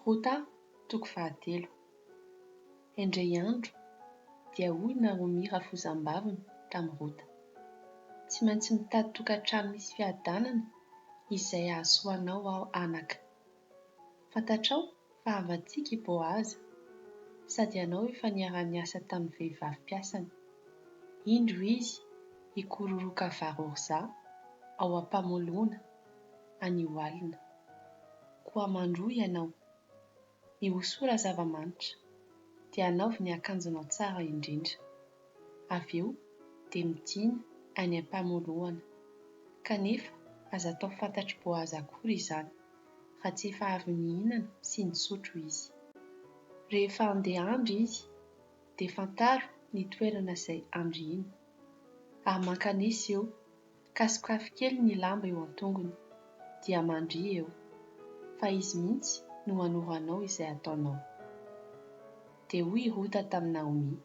Rota toko 13. Indray andro dia hoy Naomi rafozam-baviny tamin'ny Rota: tsy maintsy mitady tokantrano misy fiadanana izay ahasoanao aho anaka. Fantatrao fa havantsika i Boazy, sady ianao efa niara-niasa tamin'ny vehivavy mpiasany. Indro izy hikororoka vary orza ao am-pamoloana any Oalina. Koa mandroa ianao, mihosora zava-manitra, dia anaovy ny akanjonao tsara indrindra. Avy eo dia midina any am-pamoloana. Kanefa aza atao fantatry Boazy akory izany raha tsy efa avy nihinana sy nisotro izy. Rehefa andeha andry izy dia fantaro ny toerana izay andrihiny, ary mankanesa eo, kasikafy kely ny lamba eo an-tongony, dia mandria eo, fa izy mihitsy no hanoranao izay ataonao. Dia hoy Rota tamin'i Naomi: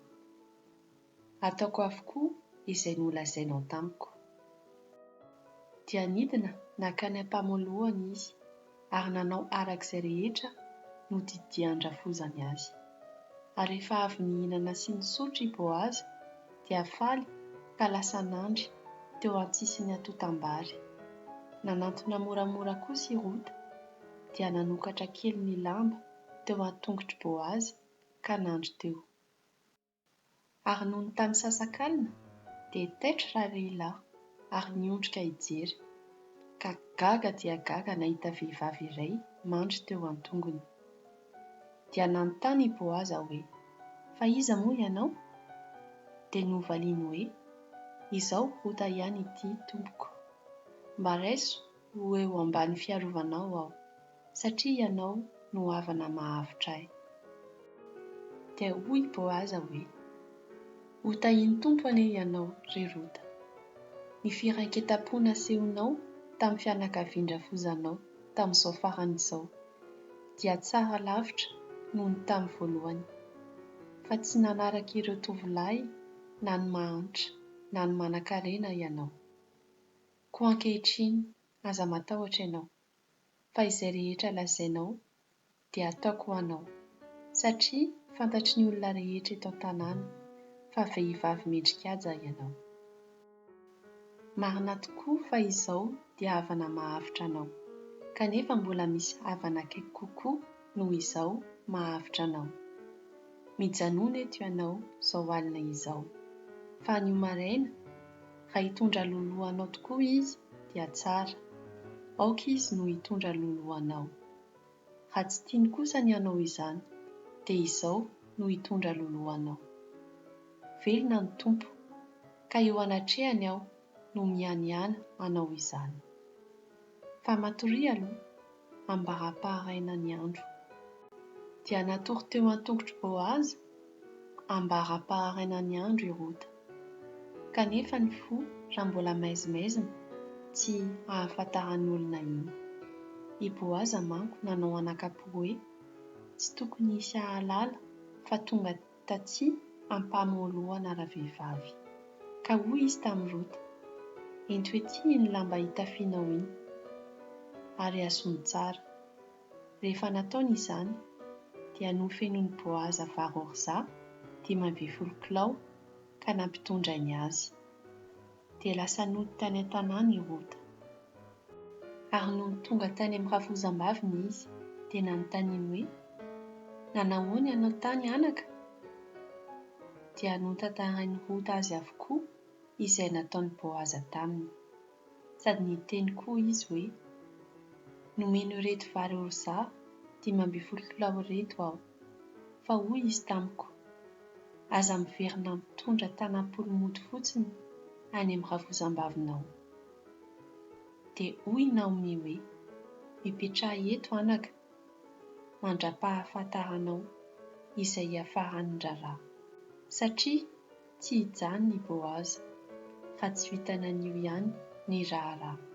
ataoko avokoa izay nolazainao tamiko. Dia nidina nakany am-pamoloana izy, ary nanao arak'izay rehetra nodidian-drafozany azy. Ary rehefa avy nihinana sy nisotro i Boazy dia faly ka lasa nandry teo an-tsisiny atotam-bary. Nanantona moramora kosa i Rota, dia nanokatra kely ny lamba teo an-tongotry Boazy ka nandry teo. Ary noho ny tany sasakalina dia taitra ralehilahy ary niondrika hijery, ka gaga dia gaga nahita vehivavy iray mandry teo an-tongony. Dia nanontany i Boazy hoe: fa iza moa ianao? Dia novaliany hoe: izao Rota ihany ity, tompoko. Mba raiso ho eo ambany fiarovanao aho, satria ianao no havana mahavitra ahy. Dia hoy Boazy hoe: ho tahiny tompo anie ianao ry Rota. Ny firaiketam-po nasehonao tamin'ny fianakavian-drafozanao tamin'izao faran'izao dia tsara lavitra noho ny tamin'ny voalohany. Fa tsy nanaraka ireo tovolahy na ny mahantra na ny manan-karena ianao. Koa ankehitriny aza matahotra ianao, fa izay rehetra lazainao dia ataoko ho anao, satria fantatry ny olona rehetra eto an-tanàna fa vehivavy mendrikaja ianao. Marina tokoa fa izao dia havana mahavitra anao, kanefa mbola misy havana akaiky kokoa noho izao mahavitra anao. Mijanona eto ianao izao alina izao, fa anio maraina raha hitondra lolohanao tokoa izy dia tsara, aoka izy no hitondra lolohanao. Raha tsy tiany kosa ny hanao izany dia izao no hitondra lolohanao. Velona ny tompo, ka eo anatrehany aho no mihanihana hanao izany. Fa matoria aloha, ambara-paharaina ny andro. Dia natory teo an-tongotry Boazy ambara-paharaina ny andro i Rota. Kanefa ny fo raha mbola maizimaizina tsy ahafantaran'ny olona iny. I Boazy manko nanao anaka-po hoe tsy tokony hisy ahalala fa tonga taty am-pamoloana ara-vehivavy. Ka hoy izy tamin'ny Rota: ento ety ny lamba hitafianao iny, ary asony tsara. Rehefa nataony izany dia nofenon'i Boazy vary orza 12 kilao ka nampitondrainy azy. Dia lasa nody tany an-tanàna i Rota. Ary noho ny tonga tany amin'ny rafozam-baviny izy dia nanontaniany hoe: nanahoana ianao tany anaka? Dia notantarainy Rota azy avokoa izay nataon'i Boazy taminy, sady niteny koa izy hoe: nomeno ireto vary orza 12 kilao ireto aho, fa hoy izy tamiko: aza miverina mitondra tanam-polo mody fotsiny any amin'ny rafozam-bavinao. Dia hoy Naomi hoe: mipetraha eto anaka, mandra-pahafantaranao izay hiafaran'ny raharaha, satria tsy hijanona i Boazy raha tsy vitanan'io ihany ny raharaha.